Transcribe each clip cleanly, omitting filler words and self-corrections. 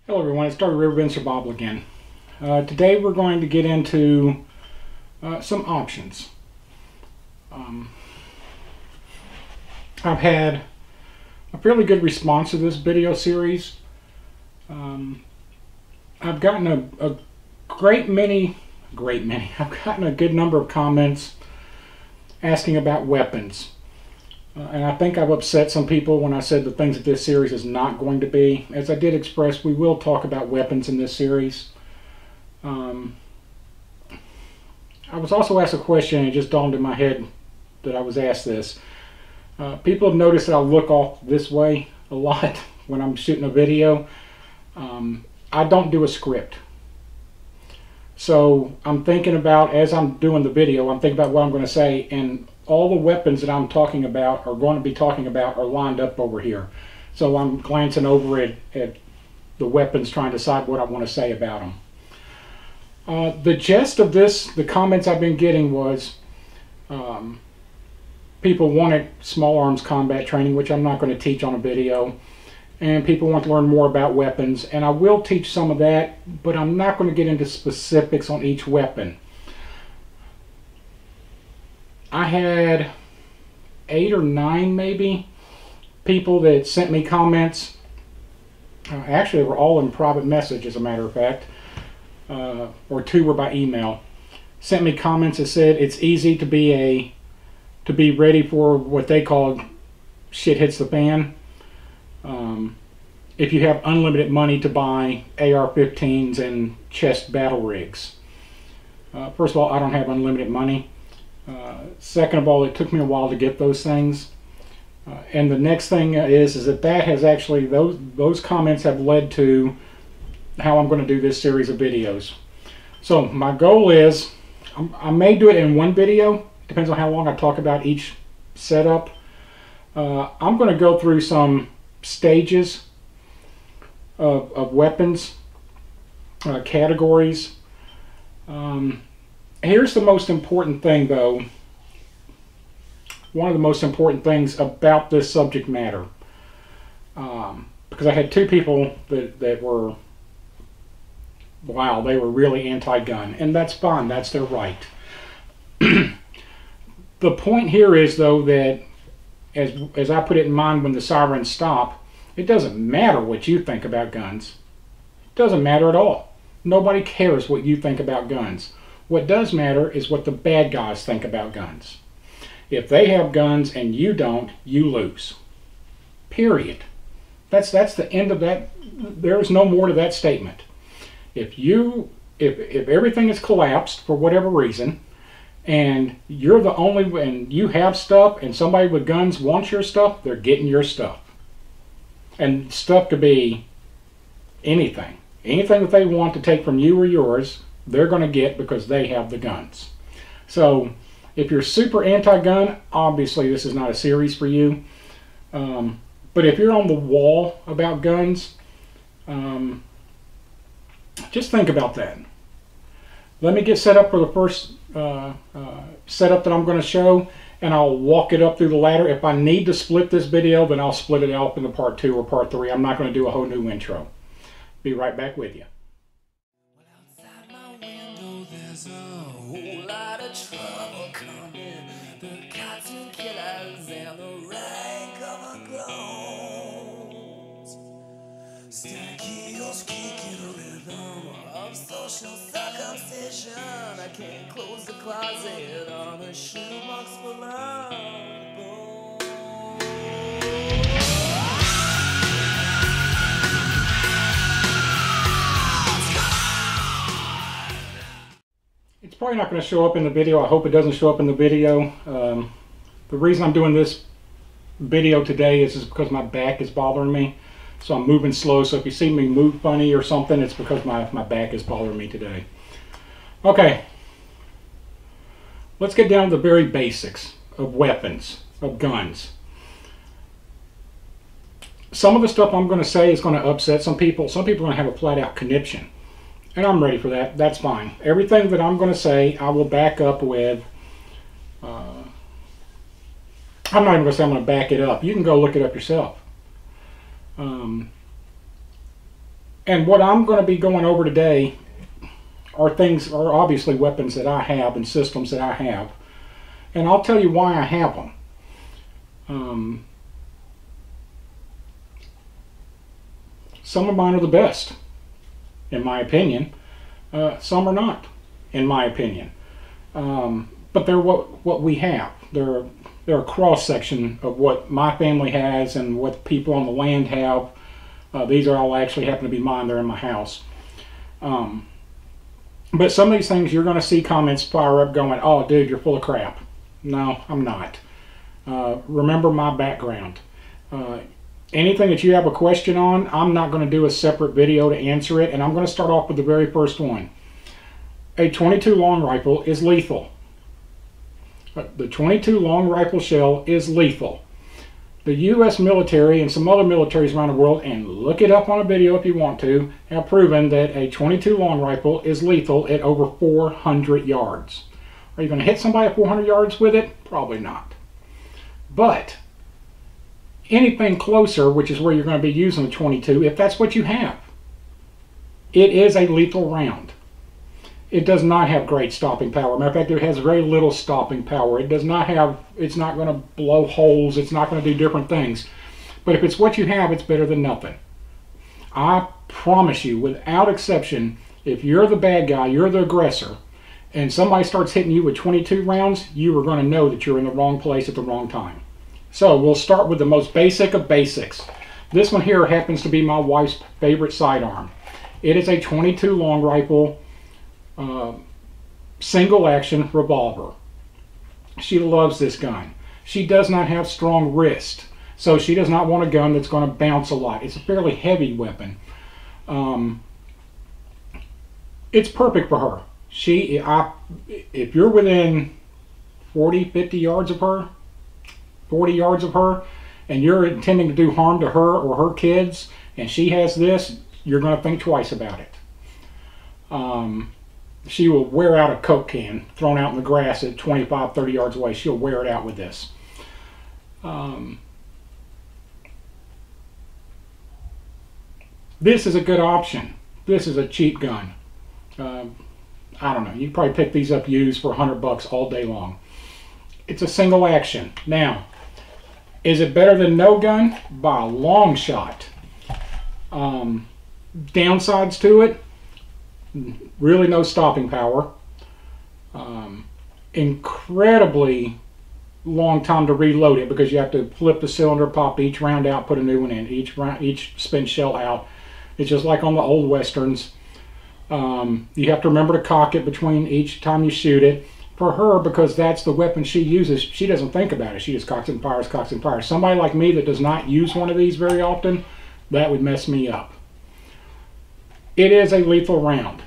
Hello everyone, it's RiverBendSurvival again. Today we're going to get into some options. I've had a fairly good response to this video series. I've gotten a great many, I've gotten a good number of comments asking about weapons. And I think I've upset some people when I said the things that this series is not going to be. As I did express, we will talk about weapons in this series. I was also asked a question, and it just dawned in my head that I was asked this. People have noticed that I look off this way a lot when I'm shooting a video. I don't do a script. So I'm thinking about, as I'm doing the video, I'm thinking about what I'm going to say, and all the weapons that I'm talking about, or going to be talking about, are lined up over here. So I'm glancing over at the weapons, trying to decide what I want to say about them. The gist of this, the comments I've been getting was, people wanted small arms combat training, which I'm not going to teach on a video. And people want to learn more about weapons, and I will teach some of that, but I'm not going to get into specifics on each weapon. I had 8 or 9 maybe people that sent me comments. Actually, they were all in private message, as a matter of fact, or 2 were by email. Sent me comments that said it's easy to be ready for what they called shit hits the fan. If you have unlimited money to buy AR-15s and chest battle rigs. First of all, I don't have unlimited money. Second of all, it took me a while to get those things. And the next thing is that has actually, those comments have led to how I'm going to do this series of videos. So my goal is, I may do it in one video, depends on how long I talk about each setup. I'm going to go through some stages of weapons, categories. Here's the most important thing, though. One of the most important things about this subject matter, because I had 2 people that were, wow, they were really anti-gun, and that's fine, that's their right. The point here is, though, that as I put it in mind, when the sirens stop, it doesn't matter what you think about guns. It doesn't matter at all. Nobody cares what you think about guns. What does matter is what the bad guys think about guns. If they have guns and you don't, you lose. Period. That's the end of that. There's no more to that statement. If everything is collapsed for whatever reason, and you're the only, and you have stuff, and somebody with guns wants your stuff, they're getting your stuff. And stuff could be anything. Anything that they want to take from you or yours, they're going to get because they have the guns. So if you're super anti-gun, obviously this is not a series for you. But if you're on the wall about guns, just think about that. Let me get set up for the first setup that I'm going to show, and I'll walk it up through the ladder. If I need to split this video, then I'll split it out into part 2 or part 3. I'm not going to do a whole new intro. Be right back with you. There's a whole lot of trouble coming. The cartoon killers and the rank of the clones. Stack heels kicking a rhythm of social circumcision. I can't close the closet on a shoebox full of bones. It's probably not going to show up in the video. I hope it doesn't show up in the video. The reason I'm doing this video today is because my back is bothering me. So I'm moving slow. So if you see me move funny or something, it's because my back is bothering me today. Okay. Let's get down to the very basics of weapons, of guns. Some of the stuff I'm going to say is going to upset some people. Some people are going to have a flat out conniption. And I'm ready for that. That's fine. Everything that I'm going to say, I will back up with. I'm not even going to say I'm going to back it up. You can go look it up yourself. And what I'm going to be going over today are obviously weapons that I have and systems that I have. And I'll tell you why I have them. Some of mine are the best, in my opinion. Some are not, in my opinion. But they're what we have. They're a cross section of what my family has and what people on the land have. These are all actually happen to be mine. They're in my house. But some of these things you're going to see comments fire up going, "Oh, dude, you're full of crap." No, I'm not. Remember my background. Anything that you have a question on, I'm not going to do a separate video to answer it, and I'm going to start off with the very first one. A 22 long rifle is lethal. The 22 long rifle shell is lethal. The U.S. military and some other militaries around the world, and look it up on a video if you want to, have proven that a 22 long rifle is lethal at over 400 yards. Are you going to hit somebody at 400 yards with it? Probably not. But anything closer, which is where you're going to be using the 22, if that's what you have, it is a lethal round. It does not have great stopping power. Matter of fact, it has very little stopping power. It does not have, it's not going to blow holes. It's not going to do different things. But if it's what you have, it's better than nothing. I promise you, without exception, if you're the bad guy, you're the aggressor, and somebody starts hitting you with 22 rounds, you are going to know that you're in the wrong place at the wrong time. So we'll start with the most basic of basics. This one here happens to be my wife's favorite sidearm. It is a 22 long rifle single action revolver. She loves this gun. She does not have strong wrist, so she does not want a gun that's going to bounce a lot. It's a fairly heavy weapon. It's perfect for her. If you're within 40, 50 yards of her, 40 yards of her, and you're intending to do harm to her or her kids, and she has this, you're going to think twice about it. She will wear out a Coke can thrown out in the grass at 25, 30 yards away. She'll wear it out with this. This is a good option. This is a cheap gun. I don't know. You can probably pick these up used for $100 all day long. It's a single action. Now, is it better than no gun? By a long shot. Downsides to it? Really no stopping power. Incredibly long time to reload it because you have to flip the cylinder, pop each round out, put a new one in, each spin shell out. It's just like on the old westerns. You have to remember to cock it between each time you shoot it. For her, because that's the weapon she uses, she doesn't think about it. She just cocks and fires, cocks and fires. Somebody like me that does not use one of these very often, that would mess me up. It is a lethal round.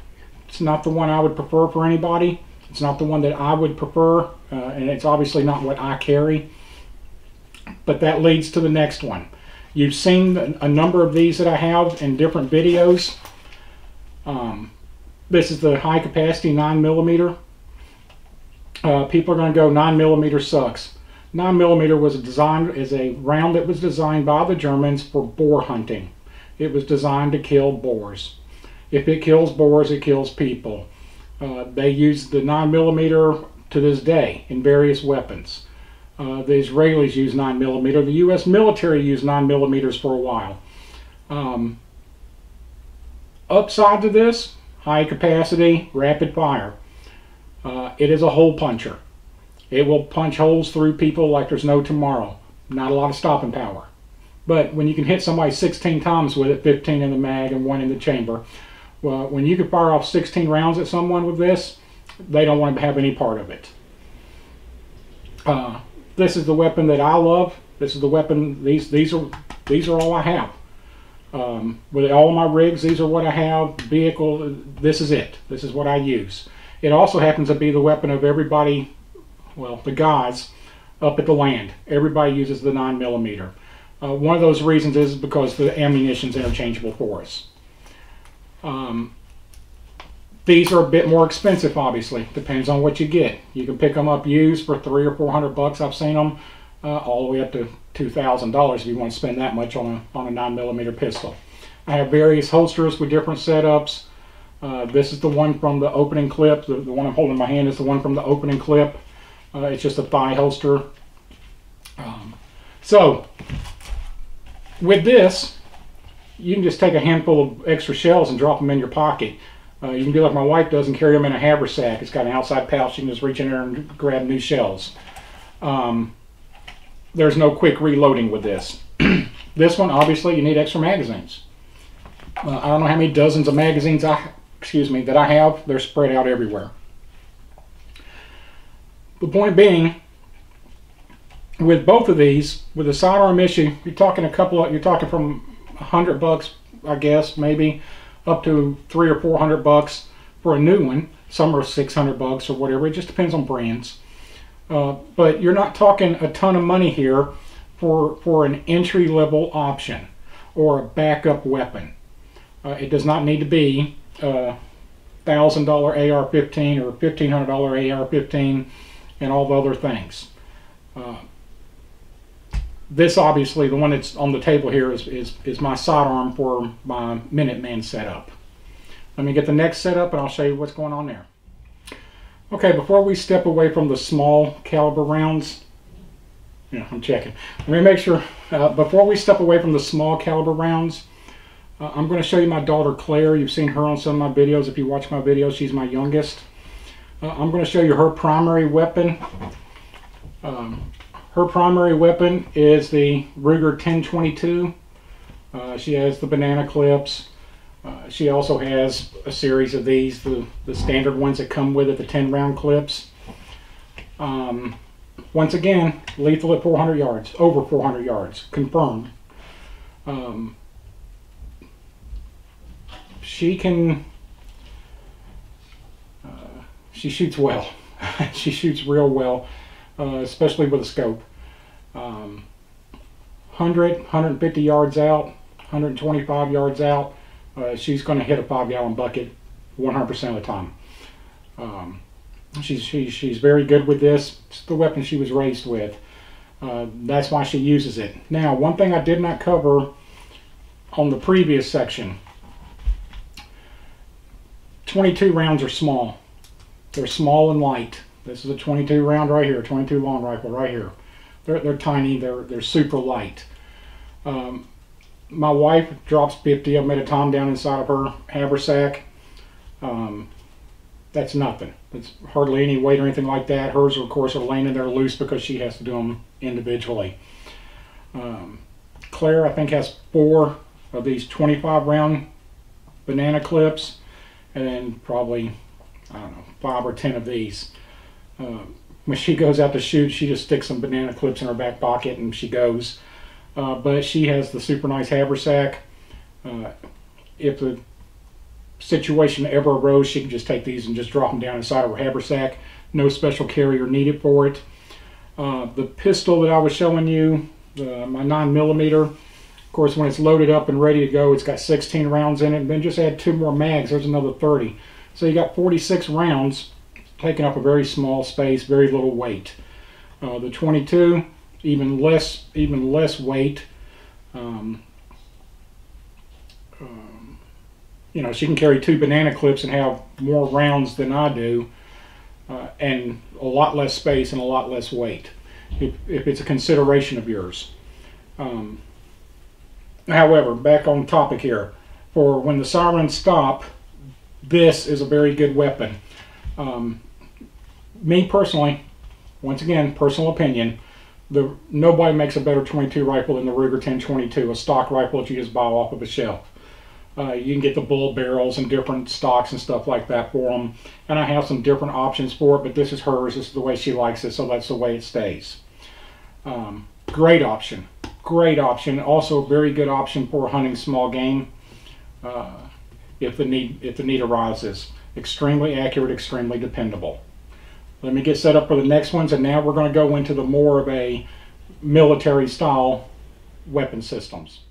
It's not the one I would prefer for anybody. It's not the one that I would prefer, and it's obviously not what I carry. But that leads to the next one. You've seen a number of these that I have in different videos. This is the high capacity 9mm. People are going to go 9mm sucks. 9mm was designed as a round that was designed by the Germans for boar hunting. It was designed to kill boars. If it kills boars, it kills people. They use the 9mm to this day in various weapons. The Israelis use 9mm. The U.S. military used 9mm for a while. Upside to this, high capacity, rapid fire. It is a hole puncher. It will punch holes through people like there's no tomorrow. Not a lot of stopping power. But when you can hit somebody 16 times with it, 15 in the mag and 1 in the chamber, well, when you can fire off 16 rounds at someone with this, they don't want to have any part of it. This is the weapon that I love. This is the weapon, these are all I have. With all of my rigs, these are what I have. Vehicle, this is it. This is what I use. It also happens to be the weapon of everybody, well, the guys up at the land. Everybody uses the 9mm. One of those reasons is because the ammunition is interchangeable for us. These are a bit more expensive, obviously. Depends on what you get. You can pick them up used for $300 or $400. I've seen them all the way up to $2,000 if you want to spend that much on a 9mm pistol. I have various holsters with different setups. This is the one from the opening clip. The one I'm holding in my hand is the one from the opening clip. It's just a thigh holster. So with this, you can just take a handful of extra shells and drop them in your pocket. You can do like my wife does and carry them in a haversack. It's got an outside pouch. You can just reach in there and grab new shells. There's no quick reloading with this. This one, obviously, you need extra magazines. I don't know how many dozens of magazines that I have. They're spread out everywhere. The point being, with both of these, with the sidearm issue, you're talking from $100, I guess, maybe, up to $300 or $400 for a new one. Some are $600 or whatever. It just depends on brands. But you're not talking a ton of money here for an entry-level option or a backup weapon. It does not need to be a $1,000 AR-15 or $1,500 AR-15 and all the other things. This, obviously, the one that's on the table here is my sidearm for my Minuteman setup. Let me get the next setup and I'll show you what's going on there. Okay, before we step away from the small caliber rounds, yeah, I'm checking. Let me make sure, before we step away from the small caliber rounds, I'm going to show you my daughter Claire. You've seen her on some of my videos. If you watch my videos, she's my youngest. I'm going to show you her primary weapon. Her primary weapon is the Ruger 1022. She has the banana clips. She also has a series of these, the standard ones that come with it, the 10-round clips. Once again, lethal at 400 yards, over 400 yards, confirmed. She shoots well. She shoots real well, especially with a scope. 150 yards out, 125 yards out, she's going to hit a 5-gallon bucket 100% of the time. She's very good with this. It's the weapon she was raised with. That's why she uses it. Now, one thing I did not cover on the previous section, 22 rounds are small. They're small and light. This is a 22 round right here, 22 long rifle right here. They're tiny, they're super light. My wife drops 50 of them at a time down inside of her haversack. That's nothing. It's hardly any weight or anything like that. Hers, of course, are laying in there loose because she has to do them individually. Claire, I think, has 4 of these 25 round banana clips, and then probably, I don't know, 5 or 10 of these. When she goes out to shoot, she just sticks some banana clips in her back pocket and she goes. But she has the super nice haversack. If the situation ever arose, she can just take these and just drop them down inside of her haversack. No special carrier needed for it. The pistol that I was showing you, my 9mm, of course, when it's loaded up and ready to go, it's got 16 rounds in it. And then just add 2 more mags, there's another 30. So you got 46 rounds, taking up a very small space, very little weight. The 22, even less weight. You know, she can carry 2 banana clips and have more rounds than I do, and a lot less space and a lot less weight, if it's a consideration of yours. However, back on topic here, for when the sirens stop, this is a very good weapon. Me personally, once again, personal opinion, nobody makes a better 22 rifle than the Ruger 1022, a stock rifle that you just buy off of a shelf. You can get the bull barrels and different stocks and stuff like that for them, and I have some different options for it, but this is hers. This is the way she likes it, so that's the way it stays. Great option, great option. Also a very good option for hunting small game if the need arises. Extremely accurate, extremely dependable. Let me get set up for the next ones, and now we're going to go into the more of a military style weapon systems.